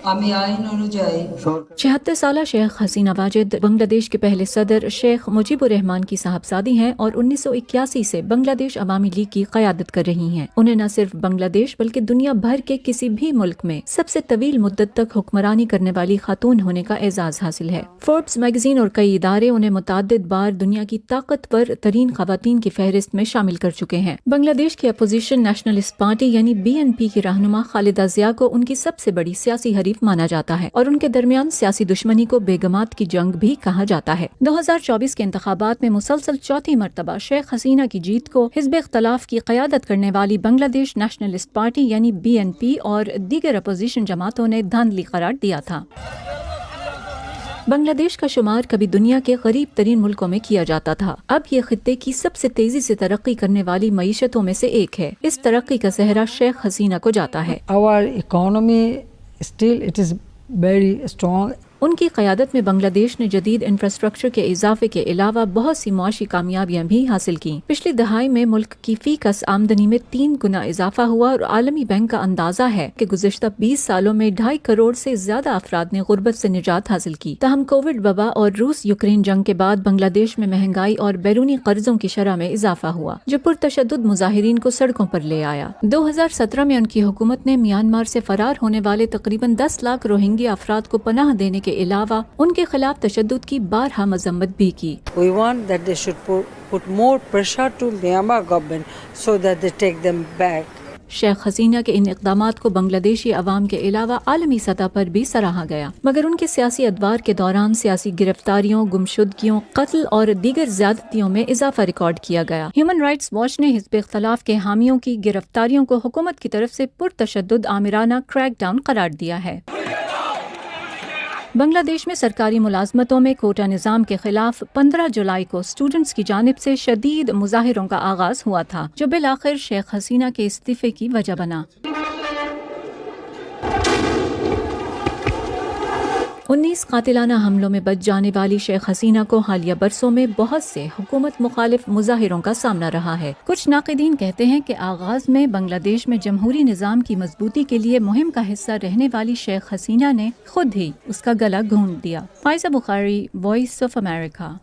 76 साला शेख हसीना वाजिद बांग्लादेश के पहले सदर शेख मुजीबुर रहमान की साहबजादी हैं और 1981 से बांग्लादेश अवामी लीग की क़यादत कर रही हैं। उन्हें न सिर्फ बांग्लादेश बल्कि दुनिया भर के किसी भी मुल्क में सबसे तवील मुद्दत तक हुक्मरानी करने वाली खातून होने का एजाज हासिल है। फोर्ब्स मैगजीन और कई इदारे उन्हें मुतअद्दिद बार दुनिया की ताकतवर तरीन खवातीन की फहरिस्त में शामिल कर चुके हैं। बांग्लादेश की अपोजिशन नेशनलिस्ट पार्टी यानी BNP की रहनुमा खालिदा जिया को उनकी सबसे बड़ी सियासी हरीफ माना जाता है और उनके दरमियान सियासी दुश्मनी को बेगमात की जंग भी कहा जाता है। 2024 के इंतखाबात में मुसलसल चौथी मरतबा शेख हसीना की जीत को हिज़्ब इख्तलाफ की क़यादत करने वाली बांग्लादेश नेशनलिस्ट पार्टी यानी BNP और दीगर अपोजिशन जमातों ने धांधली करार दिया था। बांग्लादेश का शुमार कभी दुनिया के गरीब तरीन मुल्कों में किया जाता था। अब ये खित्ते की सबसे तेजी से तरक्की करने वाली मईशतों में से एक है। इस तरक्की का सेहरा शेख हसीना को जाता है। Our economy still it is very strong. उनकी क़यादत में बांग्लादेश ने जदीद इंफ्रास्ट्रक्चर के इजाफे के अलावा बहुत सी मुआशी कामयाबियां भी हासिल की। पिछली दहाई में मुल्क की फी कस आमदनी में 3 गुना इजाफा हुआ और आलमी बैंक का अंदाजा है कि गुज़िश्ता 20 सालों में 2.5 करोड़ से ज्यादा अफराद ने गुर्बत से निजात हासिल की। तहम कोविड वबा और रूस यूक्रेन जंग के बाद बांग्लादेश में महंगाई और बैरूनी कर्जों की शरह में इजाफा हुआ, जो पुरतशद्दुद मुजाहिरीन को सड़कों पर ले आया। 2017 में उनकी हुकूमत ने म्यांमार से फरार होने वाले तकरीबन 10 लाख रोहिंग्या अफराद को पनाह देने के अलावा उनके खिलाफ तशद्दुद की बारहा मजम्मत भी की। We want that they should put more pressure to Myanmar government so that they take them back. Sheikh Hasina के इन इक़दामात को बांग्लादेशी अवाम के अलावा आलमी सतह पर भी सराहा गया, मगर उनके सियासी अदवार के दौरान सियासी गिरफ्तारियों, गुमशुदगियों, कत्ल और दीगर ज़्यादतियों में इजाफा रिकॉर्ड किया गया। ह्यूमन राइट्स वॉच ने हिज़्ब इख्तलाफ के हामियों की गिरफ्तारियों को हुकूमत की तरफ से पुरतशद्दुद आमिराना क्रैकडाउन करार दिया है। बांग्लादेश में सरकारी मुलाजमतों में कोटा निज़ाम के खिलाफ 15 जुलाई को स्टूडेंट्स की जानिब से शदीद मुजाहिरों का आगाज हुआ था, जो बिलाखिर शेख हसीना के इस्तीफे की वजह बना। 19 कातिलाना हमलों में बच जाने वाली शेख हसीना को हालिया बरसों में बहुत से हुकूमत मुखालिफ मुजाहिरों का सामना रहा है। कुछ नाक़िदीन कहते हैं कि आगाज में बांग्लादेश में जमहूरी निज़ाम की मजबूती के लिए मुहिम का हिस्सा रहने वाली शेख हसीना ने खुद ही उसका गला घोंट दिया। फाइज़ा बुखारी, वॉइस ऑफ अमेरिका।